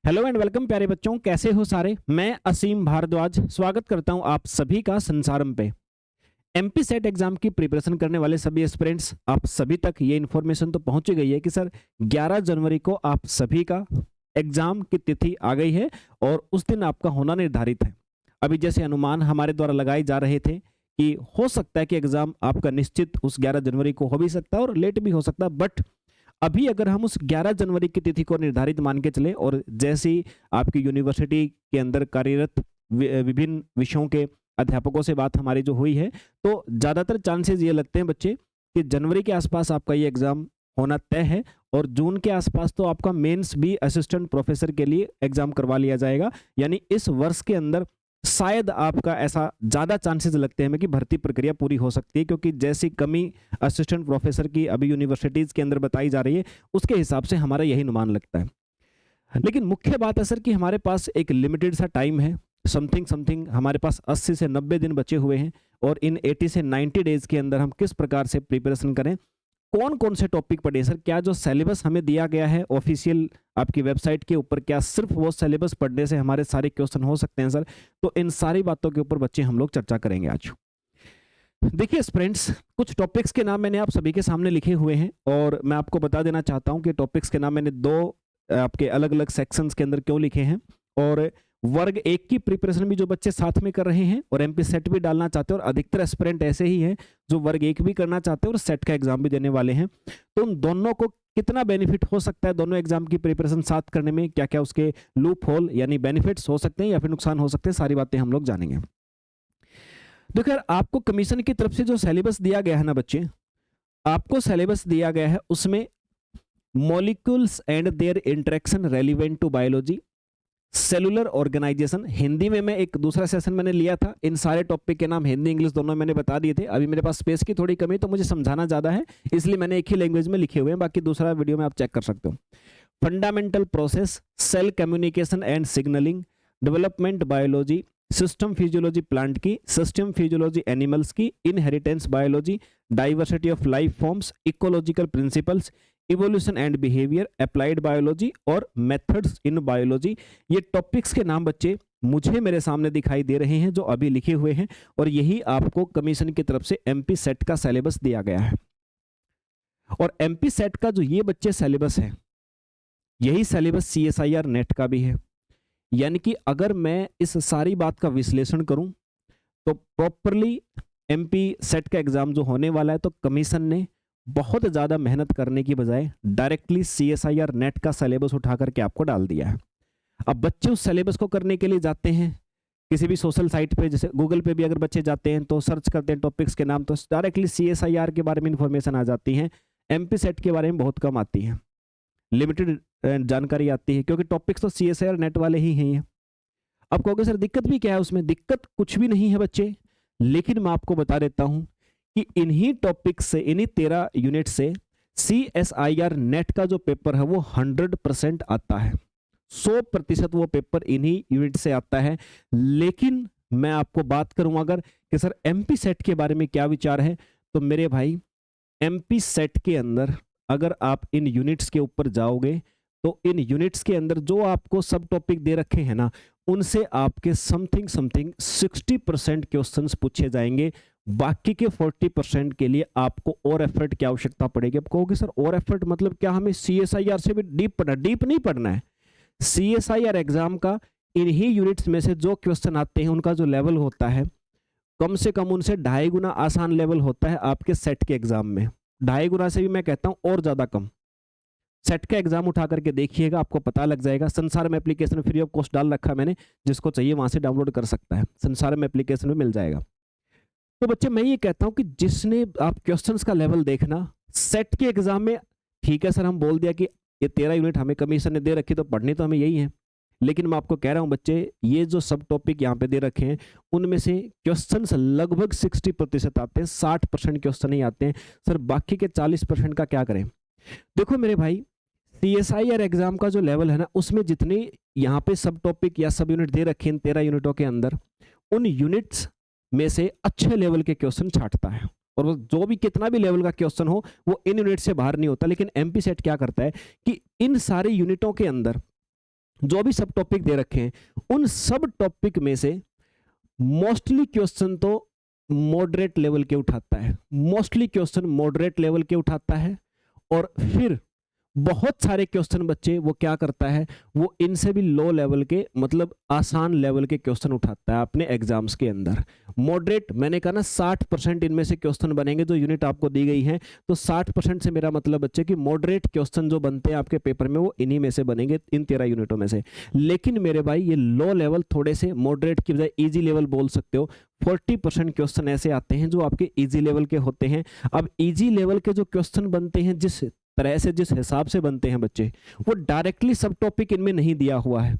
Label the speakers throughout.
Speaker 1: Hello and welcome प्यारे बच्चों, कैसे हो सारे। मैं असीम भारद्वाज स्वागत करता हूं आप सभी का संसारम पे। एमपी सेट एग्जाम की प्रिपरेशन करने वाले सभी एस्पिरेंट्स, आप सभी तक ये इन्फॉर्मेशन तो पहुंच ही गई है कि सर 11 जनवरी को आप सभी का एग्जाम की तिथि आ गई है और उस दिन आपका होना निर्धारित है। अभी जैसे अनुमान हमारे द्वारा लगाए जा रहे थे कि हो सकता है कि एग्जाम आपका निश्चित उस 11 जनवरी को हो भी सकता है और लेट भी हो सकता है, बट अभी अगर हम उस 11 जनवरी की तिथि को निर्धारित मान के चले और जैसे ही आपकी यूनिवर्सिटी के अंदर कार्यरत विभिन्न विषयों के अध्यापकों से बात हमारी जो हुई है, तो ज़्यादातर चांसेस ये लगते हैं बच्चे कि जनवरी के आसपास आपका ये एग्ज़ाम होना तय है और जून के आसपास तो आपका मेंस भी असिस्टेंट प्रोफेसर के लिए एग्ज़ाम करवा लिया जाएगा। यानी इस वर्ष के अंदर शायद आपका ऐसा ज़्यादा चांसेस लगते हैं कि भर्ती प्रक्रिया पूरी हो सकती है, क्योंकि जैसी कमी असिस्टेंट प्रोफेसर की अभी यूनिवर्सिटीज़ के अंदर बताई जा रही है उसके हिसाब से हमारा यही अनुमान लगता है। लेकिन मुख्य बात है सर कि हमारे पास एक लिमिटेड सा टाइम है, समथिंग समथिंग हमारे पास 80 से 90 दिन बचे हुए हैं और इन 80 से 90 डेज के अंदर हम किस प्रकार से प्रिपरेशन करें, कौन कौन से टॉपिक पढ़े सर, क्या जो सिलेबस हमें दिया गया है ऑफिशियल आपकी वेबसाइट के ऊपर, क्या सिर्फ वो सिलेबस पढ़ने से हमारे सारे क्वेश्चन हो सकते हैं सर। तो इन सारी बातों के ऊपर बच्चे हम लोग चर्चा करेंगे आज। देखिए फ्रेंड्स, कुछ टॉपिक्स के नाम मैंने आप सभी के सामने लिखे हुए हैं और मैं आपको बता देना चाहता हूं कि टॉपिक्स के नाम मैंने दो आपके अलग अलग सेक्शंस के अंदर क्यों लिखे हैं। और वर्ग एक की प्रिपरेशन भी जो बच्चे साथ में कर रहे हैं और एमपी सेट भी डालना चाहते हैं, और अधिकतर एस्पिरेंट ऐसे ही हैं जो वर्ग एक भी करना चाहते हैं और सेट का एग्जाम भी देने वाले हैं, तो उन दोनों को कितना बेनिफिट हो सकता है दोनों एग्जाम की प्रिपरेशन साथ करने में, क्या क्या उसके लूप होल यानी बेनिफिट्स हो सकते हैं या फिर नुकसान हो सकते हैं, सारी बातें हम लोग जानेंगे। देखो यार, आपको कमीशन की तरफ से जो सिलेबस दिया गया है ना बच्चे, आपको सिलेबस दिया गया है उसमें molecules and their interaction relevant to biology, cellular organisation, Hindi में मैं एक दूसरा सेशन मैंने लिया था, इन सारे टॉपिक के नाम हिंदी इंग्लिश दोनों मैंने बता दिए थे। अभी मेरे पास स्पेस की थोड़ी कमी तो मुझे समझाना ज़्यादा है, इसलिए मैंने एक ही लैंग्वेज में लिखे हुए हैं, बाकी दूसरा वीडियो में आप चेक कर सकते हो। Fundamental process, cell communication and signalling, development biology, system physiology plant की, सिस्टम फिजियोलॉजी एनिमल्स की, inheritance biology, diversity of life forms, ecological principles, evolution and behaviour, applied biology और मेथड्स इन बायोलॉजी। ये topics के नाम बच्चे मुझे मेरे सामने दिखाई दे रहे हैं जो अभी लिखे हुए हैं, और यही आपको कमीशन की तरफ से एमपी सेट का सिलेबस दिया गया है। और एमपी सेट का जो ये बच्चे सिलेबस है, यही सिलेबस सीएसआईआर नेट का भी है। यानी कि अगर मैं इस सारी बात का विश्लेषण करूं तो प्रॉपरली एमपी सेट का एग्जाम जो होने वाला है, तो कमीशन ने बहुत ज़्यादा मेहनत करने की बजाय डायरेक्टली सीएसआईआर नेट का सिलेबस उठा करके आपको डाल दिया है। अब बच्चे उस सिलेबस को करने के लिए जाते हैं किसी भी सोशल साइट पे, जैसे गूगल पे भी अगर बच्चे जाते हैं तो सर्च करते हैं टॉपिक्स के नाम, तो डायरेक्टली सीएसआईआर के बारे में इंफॉर्मेशन आ जाती है, एमपी सेट के बारे में बहुत कम आती है, लिमिटेड जानकारी आती है, क्योंकि टॉपिक्स तो सीएसआईआर नेट वाले ही हैं। अब कहोगे सर दिक्कत भी क्या है उसमें, दिक्कत कुछ भी नहीं है बच्चे, लेकिन मैं आपको बता देता हूं कि इन्हीं टॉपिक्स से, इन्हीं 13 यूनिट से सीएसआईआर नेट का जो पेपर है वो 100% आता है, 100% वो पेपर इन्हीं यूनिट से आता है। लेकिन मैं आपको बात करूं अगर कि सर एमपी सेट के बारे में क्या विचार है, तो मेरे भाई एमपी सेट के अंदर अगर आप इन यूनिट्स के ऊपर जाओगे तो इन यूनिट्स के अंदर जो आपको सब टॉपिक दे रखे हैं ना, उनसे आपके समथिंग 60% क्वेश्चंस पूछे जाएंगे। बाकी के 40% के लिए आपको और एफर्ट की आवश्यकता पड़ेगी। अब कहोगे सर और एफर्ट मतलब क्या, हमें सीएसआईआर से भी डीप पढ़ना? डीप नहीं पढ़ना है। सीएसआईआर एग्जाम का इन्हीं यूनिट्स में से जो क्वेश्चन आते हैं उनका जो लेवल होता है, कम से कम उनसे 2.5 गुना आसान लेवल होता है आपके सेट के एग्जाम में। 2.5 गुना से भी मैं कहता हूं और ज्यादा कम। सेट का एग्जाम उठा करके देखिएगा, आपको पता लग जाएगा। संसार में एप्लीकेशन फ्री ऑफ कॉस्ट डाल रखा मैंने, जिसको चाहिए वहां से डाउनलोड कर सकता है, संसार में एप्लीकेशन में मिल जाएगा। तो बच्चे मैं ये कहता हूं कि जिसने आप क्वेश्चंस का लेवल देखना सेट के एग्जाम में, ठीक है सर हम बोल दिया कि ये 13 यूनिट हमें कमीशन ने दे रखी तो पढ़नी तो हमें यही है, लेकिन मैं आपको कह रहा हूं बच्चे ये जो सब टॉपिक यहाँ पे दे रखे हैं उनमें से क्वेश्चंस लगभग 60% आते हैं, 60% क्वेश्चन ही आते हैं सर, बाकी के 40% का क्या करें। देखो मेरे भाई, सीएसआईआर एग्जाम का जो लेवल है ना, उसमें जितने यहाँ पे सब टॉपिक या सब यूनिट दे रखे हैं 13 यूनिटों के अंदर, उन यूनिट्स में से अच्छे लेवल के क्वेश्चन छांटता है, और वो जो भी कितना भी लेवल का क्वेश्चन हो वो इन यूनिट से बाहर नहीं होता। लेकिन एमपी सेट क्या करता है कि इन सारी यूनिटों के अंदर जो भी सब टॉपिक दे रखे हैं उन सब टॉपिक में से मोस्टली क्वेश्चन तो मॉडरेट लेवल के उठाता है, मोस्टली क्वेश्चन मॉडरेट लेवल के उठाता है। और फिर बहुत सारे क्वेश्चन बच्चे वो क्या करता है, वो इनसे भी लो लेवल के मतलब आसान लेवल के क्वेश्चन उठाता है अपने एग्जाम्स के अंदर। मॉडरेट मैंने कहा ना 60% इनमें से क्वेश्चन बनेंगे जो यूनिट आपको दी गई है, तो 60% से मेरा मतलब बच्चे कि मॉडरेट क्वेश्चन जो बनते हैं आपके पेपर में वो इन्हीं में से बनेंगे, इन 13 यूनिटों में से। लेकिन मेरे भाई ये लो लेवल थोड़े से मॉडरेट की बजाय ईजी लेवल बोल सकते हो, 40% क्वेश्चन ऐसे आते हैं जो आपके इजी लेवल के होते हैं। अब इजी लेवल के जो क्वेश्चन बनते हैं जिस तरह से जिस हिसाब से बनते हैं बच्चे, वो डायरेक्टली सब टॉपिक इनमें नहीं दिया हुआ है।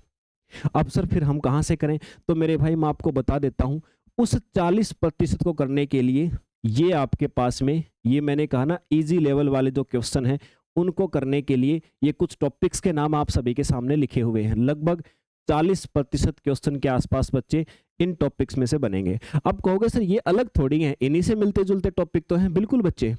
Speaker 1: अब सर फिर हम कहां से करें, तो मेरे भाई मैं आपको बता देता हूं, उस 40% को करने के लिए ये आपके पास में ये मैंने कहा ना इजी लेवल वाले जो क्वेश्चन हैं उनको करने के लिए ये कुछ टॉपिक्स के नाम आप सभी के सामने लिखे हुए हैं। लगभग 40% क्वेश्चन के आसपास बच्चे इन टॉपिक्स में से बनेंगे। अब कहोगे सर ये अलग थोड़ी हैं, इन्हीं से मिलते जुलते टॉपिक तो हैं। बिल्कुल बच्चे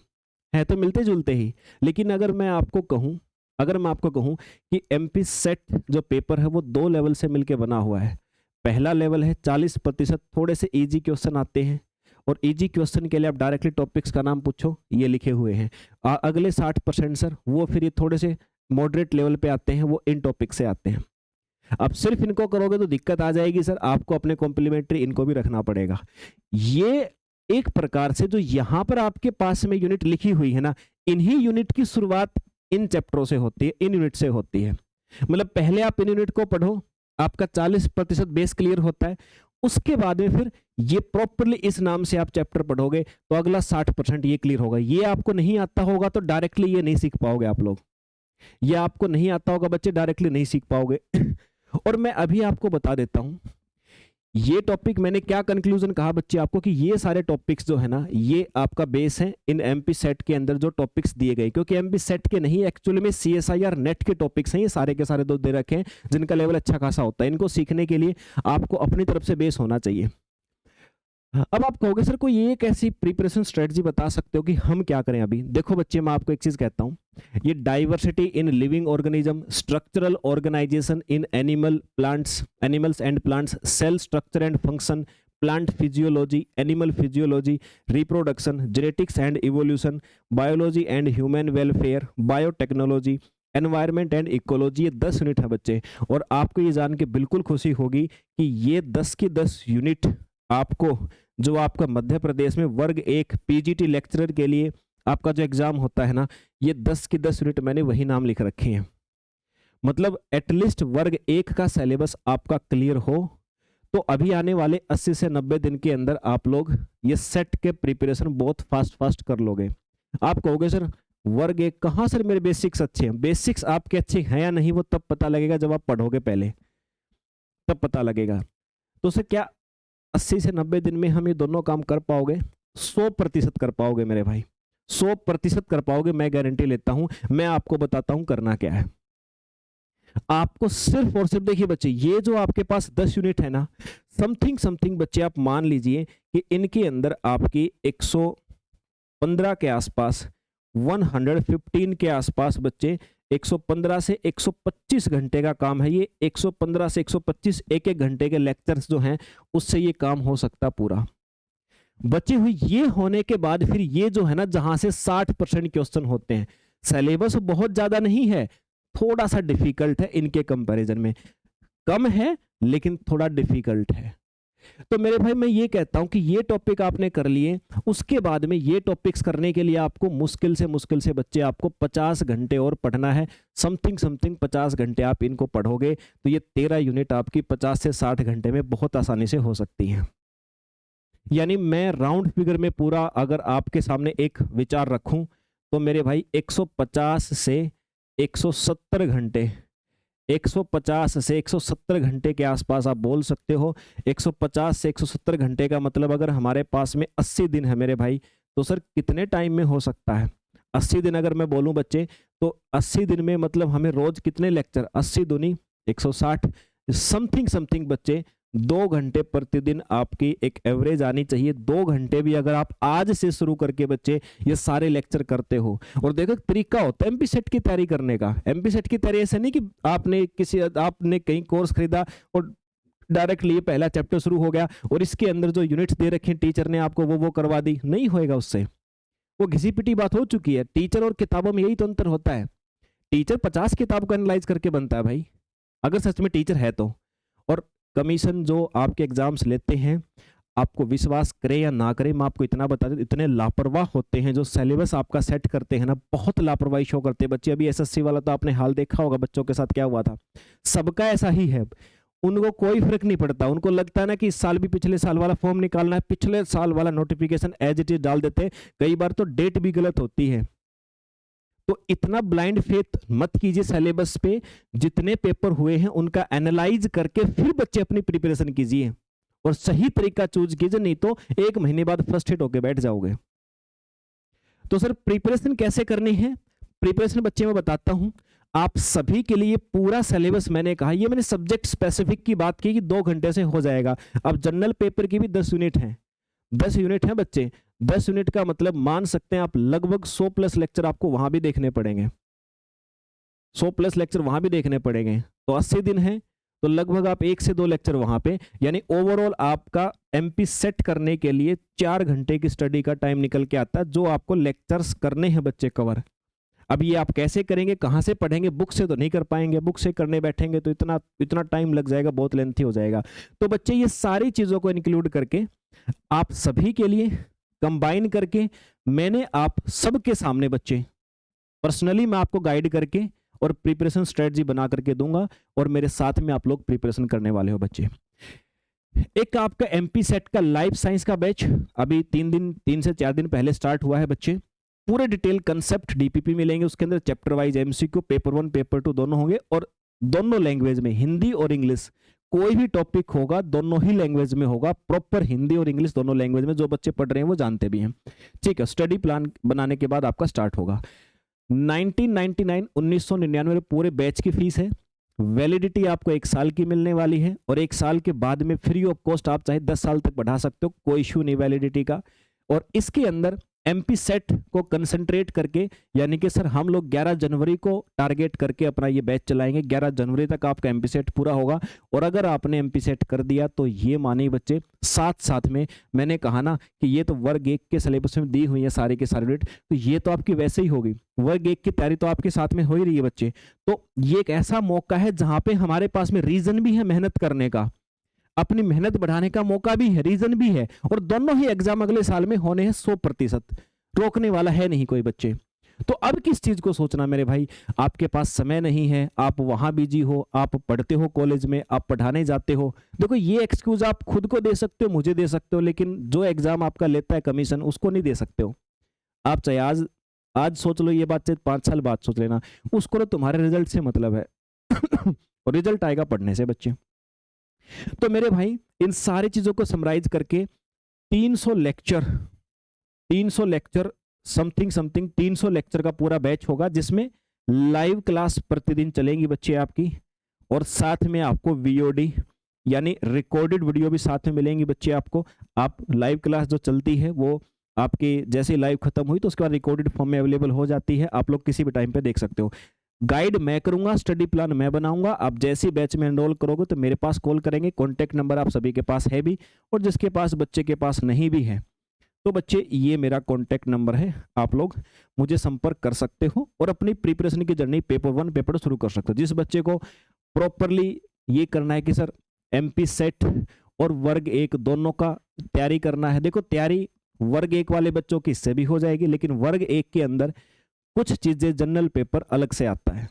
Speaker 1: है तो मिलते जुलते ही, लेकिन अगर मैं आपको कहूं कि एमपी सेट जो पेपर है वो 2 लेवल से मिलके बना हुआ है। पहला लेवल है 40% थोड़े से इजी क्वेश्चन आते हैं, और इजी क्वेश्चन के लिए आप डायरेक्टली टॉपिक्स का नाम पूछो, ये लिखे हुए हैं। अगले 60% सर वो फिर ये थोड़े से मॉडरेट लेवल पे आते हैं, वो इन टॉपिक से आते हैं। अब सिर्फ इनको करोगे तो दिक्कत आ जाएगी सर, आपको अपने कॉम्प्लीमेंट्री इनको भी रखना पड़ेगा। ये एक प्रकार से जो यहां पर आपके पास में यूनिट लिखी हुई है ना, इन्हीं यूनिट की शुरुआत इन चैप्टरों से होती है, इन यूनिट से होती है। मतलब पहले आप इन यूनिट को पढ़ो, आपका 40% बेस क्लियर होता है, उसके बाद में फिर ये प्रॉपरली इस नाम से आप चैप्टर पढ़ोगे तो अगला 60% ये क्लियर होगा। ये आपको नहीं आता होगा तो डायरेक्टली ये नहीं सीख पाओगे आप लोग, ये आपको नहीं आता होगा बच्चे डायरेक्टली नहीं सीख पाओगे। और मैं अभी आपको बता देता हूं ये टॉपिक मैंने क्या कंक्लूजन कहा बच्चे आपको, कि ये सारे टॉपिक्स जो है ना ये आपका बेस है इन एमपी सेट के अंदर जो टॉपिक्स दिए गए, क्योंकि एमपी सेट के नहीं एक्चुअली में सीएसआईआर नेट के टॉपिक्स हैं ये सारे के सारे, दो दे रखे हैं जिनका लेवल अच्छा खासा होता है। इनको सीखने के लिए आपको अपनी तरफ से बेस होना चाहिए। अब आप कहोगे सर कोई एक ऐसी प्रिपरेशन स्ट्रेटजी बता सकते हो कि हम क्या करें। अभी देखो बच्चे मैं आपको एक चीज कहता हूं, ये diversity in living organism, structural organisation in animals and plants, cell structure and function, plant physiology, animal physiology, reproduction, genetics and evolution, biology and human welfare, biotechnology, environment and ecology, ये 10 यूनिट है बच्चे। और आपको ये जान के बिल्कुल खुशी होगी कि ये 10 की 10 यूनिट आपको जो आपका मध्य प्रदेश में वर्ग 1 पीजीटी लेक्चरर के लिए आपका जो एग्जाम होता है ना, ये 10 की 10 यूनिट मैंने वही नाम लिख रखे हैं। मतलब एटलीस्ट वर्ग 1 का सिलेबस आपका क्लियर हो तो अभी आने वाले 80 से 90 दिन के अंदर आप लोग ये सेट के प्रिपरेशन बहुत फास्ट कर लोगे। आप कहोगे सर वर्ग 1 कहाँ सर मेरे बेसिक्स अच्छे हैं। बेसिक्स आपके अच्छे हैं या नहीं वो तब पता लगेगा जब आप पढ़ोगे, पहले तब पता लगेगा। तो सर क्या 80 से 90 दिन में हम ये दोनों काम कर पाओगे? 100% कर पाओगे मेरे भाई, 100% कर पाओगे, मैं गारंटी लेता हूं। मैं आपको बताता हूं करना क्या है। आपको सिर्फ और सिर्फ देखिए बच्चे, ये जो आपके पास 10 यूनिट है ना, समथिंग बच्चे आप मान लीजिए कि इनके अंदर आपकी 115 के आसपास, 115 के आसपास बच्चे 115 से 125 घंटे का काम है। ये 115 से 125 एक घंटे के लेक्चर्स जो हैं उससे ये काम हो सकता पूरा। बचे हुए ये होने के बाद फिर ये जो है ना जहां से 60% क्वेश्चन होते हैं, सिलेबस बहुत ज्यादा नहीं है, थोड़ा सा डिफिकल्ट है इनके कंपैरिजन में, कम है लेकिन थोड़ा डिफिकल्ट है। तो मेरे भाई मैं ये कहता हूं कि ये टॉपिक आपने कर लिए, उसके बाद में ये टॉपिक्स करने के लिए आपको मुश्किल से बच्चे आपको 50 घंटे और पढ़ना है। समथिंग 50 घंटे आप इनको पढ़ोगे तो ये 13 यूनिट आपकी 50 से 60 घंटे में बहुत आसानी से हो सकती हैं। यानी मैं राउंड फिगर में पूरा अगर आपके सामने एक विचार रखूं तो मेरे भाई 150 से 170 घंटे, 150 से 170 घंटे के आसपास आप बोल सकते हो। 150 से 170 घंटे का मतलब अगर हमारे पास में 80 दिन है मेरे भाई, तो सर कितने टाइम में हो सकता है? 80 दिन अगर मैं बोलूं बच्चे तो 80 दिन में मतलब हमें रोज कितने लेक्चर, 80 दूनी 160, समथिंग बच्चे 2 घंटे प्रतिदिन आपकी एक एवरेज आनी चाहिए। 2 घंटे भी अगर आप आज से शुरू करके बच्चे ये सारे लेक्चर करते हो, और देखो तरीका होता है एमपी सेट की तैयारी करने का। एमपी सेट की तैयारी ऐसे नहीं कि आपने कहीं कोर्स खरीदा और डायरेक्टली ये पहला चैप्टर शुरू हो गया और इसके अंदर जो यूनिट्स दे रखे हैं टीचर ने आपको वो करवा दी, नहीं होएगा उससे। वो घिसी पिटी बात हो चुकी है। टीचर और किताबों में यही तो अंतर होता है। टीचर 50 किताब को एनालाइज करके बनता है भाई, अगर सच में टीचर है तो। और कमीशन जो आपके एग्जाम्स लेते हैं, आपको विश्वास करे या ना करे, मैं आपको इतना बता दूं, इतने लापरवाह होते हैं जो सिलेबस आपका सेट करते हैं ना, बहुत लापरवाही शो करते हैं बच्चे। अभी एसएससी वाला तो आपने हाल देखा होगा बच्चों के साथ क्या हुआ था। सबका ऐसा ही है, उनको कोई फर्क नहीं पड़ता। उनको लगता है ना कि इस साल भी पिछले साल वाला फॉर्म निकालना है, पिछले साल वाला नोटिफिकेशन एज इट इज डाल देते हैं। कई बार तो डेट भी गलत होती है। तो इतना ब्लाइंड फेथ मत कीजिए सिलेबस पे। जितने पेपर हुए हैं उनका एनालाइज करके फिर बच्चे अपनी प्रिपरेशन कीजिए और सही तरीका चूज कीजिए, नहीं तो 1 महीने बाद फ्रस्ट्रेट होकर बैठ जाओगे। तो सर प्रिपरेशन कैसे करनी है? प्रिपरेशन बच्चे मैं बताता हूं आप सभी के लिए। पूरा सिलेबस मैंने कहा, ये मैंने सब्जेक्ट स्पेसिफिक की बात की कि 2 घंटे से हो जाएगा। अब जनरल पेपर की भी 10 यूनिट हैं, 10 यूनिट है बच्चे। 10 यूनिट का मतलब मान सकते हैं आप लगभग 100 प्लस लेक्चर आपको वहां भी देखने पड़ेंगे। 100 प्लस लेक्चर वहां भी देखने पड़ेंगे। तो 80 दिन है, तो लगभग आप 1 से 2 लेक्चर वहां पे, यानी ओवरऑल आपका एमपी सेट करने के लिए 4 घंटे की स्टडी का टाइम निकल के आता है, जो आपको लेक्चर्स करने हैं बच्चे कवर। अब ये आप कैसे करेंगे, कहां से पढ़ेंगे? बुक से तो नहीं कर पाएंगे, बुक से करने बैठेंगे तो इतना टाइम लग जाएगा, बहुत लेंथी हो जाएगा। तो बच्चे ये सारी चीजों को इंक्लूड करके आप सभी के लिए कंबाइन करके मैंने आप सबके सामने बच्चे पर्सनली मैं आपको गाइड करके और प्रिपरेशन स्ट्रेटजी बना करके दूंगा, और मेरे साथ में आप लोग प्रिपरेशन करने वाले हो बच्चे। एक आपका एमपी सेट का लाइफ साइंस का बैच अभी 3 से 4 दिन पहले स्टार्ट हुआ है बच्चे। पूरे डिटेल कंसेप्ट डीपीपी मिलेंगे, उसके अंदर chapter wise MCQ, paper 1 paper 2 दोनों होंगे, और दोनों लैंग्वेज में, हिंदी और इंग्लिश। कोई भी टॉपिक होगा दोनों ही लैंग्वेज में होगा, प्रॉपर हिंदी और इंग्लिश दोनों लैंग्वेज में। जो बच्चे पढ़ रहे हैं वो जानते भी हैं, ठीक है। स्टडी प्लान बनाने के बाद आपका स्टार्ट होगा। 1999 पूरे बैच की फीस है। वैलिडिटी आपको 1 साल की मिलने वाली है, और 1 साल के बाद में फ्री ऑफ कॉस्ट आप चाहे 10 साल तक बढ़ा सकते हो, कोई इशू नहीं वैलिडिटी का। और इसके अंदर एमपी सेट को कंसंट्रेट करके, यानी कि सर हम लोग 11 जनवरी को टारगेट करके अपना ये बैच चलाएंगे। 11 जनवरी तक आपका एमपी सेट पूरा होगा, और अगर आपने एमपी सेट कर दिया तो ये मानिए बच्चे, साथ साथ में मैंने कहा ना कि ये तो वर्ग 1 के सिलेबस में दी हुई है सारी के सारी डेट, तो ये तो आपकी वैसे ही होगी। वर्ग 1 की तैयारी तो आपके साथ में हो ही रही है बच्चे। तो ये एक ऐसा मौका है जहां पे हमारे पास में रीजन भी है मेहनत करने का, अपनी मेहनत बढ़ाने का मौका भी है, रीजन भी है, और दोनों ही एग्जाम अगले साल में होने हैं 100%। रोकने वाला है नहीं कोई बच्चे। तो अब किस चीज को सोचना मेरे भाई, आपके पास समय नहीं है, आप वहां बिजी हो, आप पढ़ते हो कॉलेज में, आप पढ़ाने जाते हो। देखो ये एक्सक्यूज आप खुद को दे सकते हो, मुझे दे सकते हो, लेकिन जो एग्जाम आपका लेता है कमीशन, उसको नहीं दे सकते हो। आप चाहे आज सोच लो ये बात, चाहे 5 साल बाद सोच लेना, उसको तो तुम्हारे रिजल्ट से मतलब है और रिजल्ट आएगा पढ़ने से बच्चे। तो मेरे भाई इन सारी चीजों को समराइज करके 300 लेक्चर समथिंग 300 लेक्चर का पूरा बैच होगा, जिसमें लाइव क्लास प्रतिदिन चलेंगी बच्चे आपकी, और साथ में आपको वीओडी यानी रिकॉर्डेड वीडियो भी साथ में मिलेंगी बच्चे आपको। आप लाइव क्लास जो चलती है वो आपकी जैसे लाइव खत्म हुई तो उसके बाद रिकॉर्डेड फॉर्म में अवेलेबल हो जाती है, आप लोग किसी भी टाइम पे देख सकते हो। गाइड मैं करूंगा, स्टडी प्लान मैं बनाऊंगा। आप जैसे बैच में एनरोल करोगे तो मेरे पास कॉल करेंगे। कॉन्टैक्ट नंबर आप सभी के पास है भी, और जिसके पास बच्चे के पास नहीं भी है तो बच्चे ये मेरा कॉन्टैक्ट नंबर है, आप लोग मुझे संपर्क कर सकते हो और अपनी प्रिपरेशन की जर्नी पेपर 1 पेपर 2 शुरू कर सकते हो। जिस बच्चे को प्रॉपरली ये करना है कि सर एमपी सेट और वर्ग 1 दोनों का तैयारी करना है, देखो तैयारी वर्ग 1 वाले बच्चों की इससे भी हो जाएगी, लेकिन वर्ग 1 के अंदर कुछ चीजें जनरल पेपर अलग से आता है।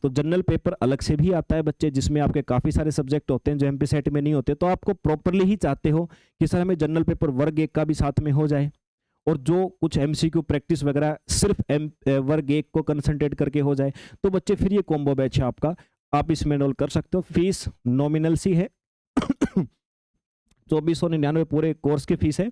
Speaker 1: तो जनरल पेपर अलग से भी आता है बच्चे, जिसमें आपके काफी सारे सब्जेक्ट होते हैं जो एमपी सेट में नहीं होते। तो आपको प्रॉपरली ही चाहते हो कि सर हमें जनरल पेपर वर्ग 1 का भी साथ में हो जाए, और जो कुछ एमसीक्यू प्रैक्टिस वगैरह सिर्फ वर्ग 1 को कंसंट्रेट करके हो जाए, तो बच्चे फिर ये कॉम्बो बैच है आपका, आप इसमें एनरोल कर सकते हो। फीस नॉमिनल सी है 2499 पूरे कोर्स की फीस है,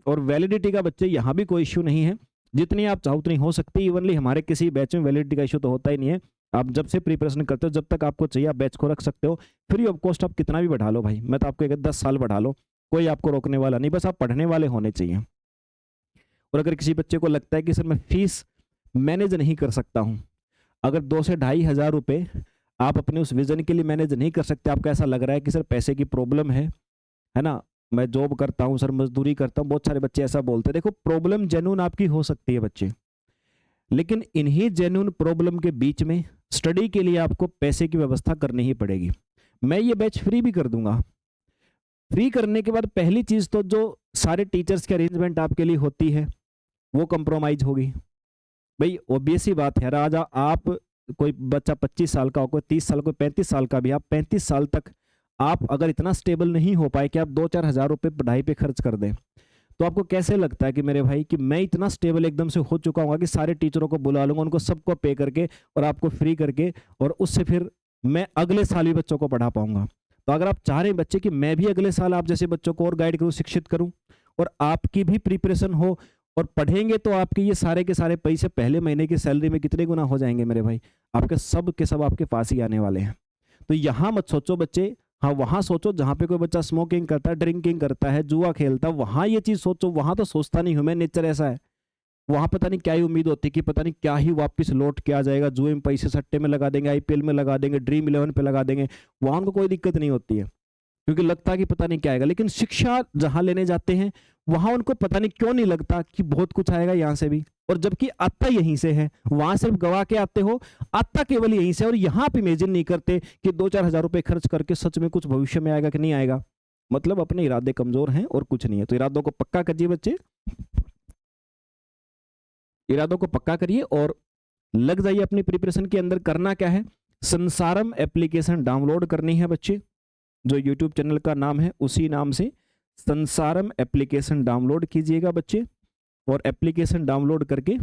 Speaker 1: और वैलिडिटी का बच्चे यहाँ भी कोई इश्यू नहीं है, जितनी आप चाहो उतनी हो सकती है। इवनली हमारे किसी बैच में वैलिडिटी का इशू तो होता ही नहीं है, आप जब से प्रिपरेशन करते हो, जब तक आपको चाहिए आप बैच को रख सकते हो। फ्री ऑफ कॉस्ट आप कितना भी बढ़ा लो भाई, मैं तो आपको एक 10 साल बढ़ा लो, कोई आपको रोकने वाला नहीं, बस आप पढ़ने वाले होने चाहिए। और अगर किसी बच्चे को लगता है कि सर मैं फीस मैनेज नहीं कर सकता हूँ, अगर 2 से 2,500 रुपये आप अपने उस विजन के लिए मैनेज नहीं कर सकते, आपको ऐसा लग रहा है कि सर पैसे की प्रॉब्लम है ना, मैं जॉब करता हूँ सर, मजदूरी करता हूँ, बहुत सारे बच्चे ऐसा बोलते हैं। देखो प्रॉब्लम जेन्युइन आपकी हो सकती है बच्चे, लेकिन इन्हीं जेन्युइन प्रॉब्लम के बीच में स्टडी के लिए आपको पैसे की व्यवस्था करनी ही पड़ेगी। मैं ये बैच फ्री भी कर दूंगा। फ्री करने के बाद पहली चीज तो जो सारे टीचर्स की अरेंजमेंट आपके लिए होती है वो कंप्रोमाइज होगी। भाई ऑब्वियस ही बात है, आज आप कोई बच्चा 25 साल का हो, कोई 30 साल, कोई 35 साल का भी, आप 35 साल तक आप अगर इतना स्टेबल नहीं हो पाए कि आप 2-4 हज़ार रुपये पढ़ाई पे खर्च कर दें, तो आपको कैसे लगता है कि मेरे भाई कि मैं इतना स्टेबल एकदम से हो चुका हूँ कि सारे टीचरों को बुला लूंगा, उनको सबको पे करके और आपको फ्री करके, और उससे फिर मैं अगले साल भी बच्चों को पढ़ा पाऊंगा। तो अगर आप चाह रहे हैं बच्चे कि मैं भी अगले साल आप जैसे बच्चों को और गाइड करूँ, शिक्षित करूँ, और आपकी भी प्रिपरेशन हो और पढ़ेंगे, तो आपके ये सारे के सारे पैसे पहले महीने की सैलरी में कितने गुना हो जाएंगे मेरे भाई, आपके सब के सब आपके पास ही आने वाले हैं। तो यहाँ मत सोचो बच्चे, हाँ वहाँ सोचो जहाँ पे कोई बच्चा स्मोकिंग करता है, ड्रिंकिंग करता है, जुआ खेलता है, वहाँ ये चीज़ सोचो। वहाँ तो सोचता नहीं हूँ मैं, नेचर ऐसा है, वहाँ पता नहीं क्या ही उम्मीद होती है कि पता नहीं क्या ही वापस लौट के आ जाएगा, जुए में पैसे सट्टे में लगा देंगे, IPL में लगा देंगे, ड्रीम 11 पे लगा देंगे, वहाँ उनको कोई दिक्कत नहीं होती है क्योंकि लगता है कि पता नहीं क्या आएगा। लेकिन शिक्षा जहाँ लेने जाते हैं वहाँ उनको पता नहीं क्यों नहीं लगता कि बहुत कुछ आएगा यहाँ से भी, और जबकि आता यहीं से है, वहां सिर्फ गवा के आते हो, आता केवल यहीं से, और यहाँ आप इमेजिन नहीं करते कि 2-4 हज़ार रुपए खर्च करके सच में कुछ भविष्य में आएगा कि नहीं आएगा। मतलब अपने इरादे कमजोर हैं और कुछ नहीं है। तो इरादों को पक्का करिए बच्चे, इरादों को पक्का करिए और लग जाइए अपनी प्रिपरेशन के अंदर। करना क्या है, संसारम एप्लीकेशन डाउनलोड करनी है बच्चे, जो यूट्यूब चैनल का नाम है उसी नाम से संसारम एप्लीकेशन डाउनलोड कीजिएगा बच्चे, और एप्लीकेशन डाउनलोड करके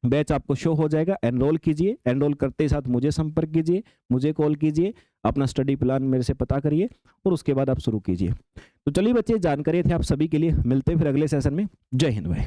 Speaker 1: बैच आपको शो हो जाएगा, एनरोल कीजिए। एनरोल करते ही साथ मुझे संपर्क कीजिए, मुझे कॉल कीजिए, अपना स्टडी प्लान मेरे से पता करिए और उसके बाद आप शुरू कीजिए। तो चलिए बच्चे, जानकारी थी आप सभी के लिए, मिलते हैं फिर अगले सेशन में। जय हिंद भाई।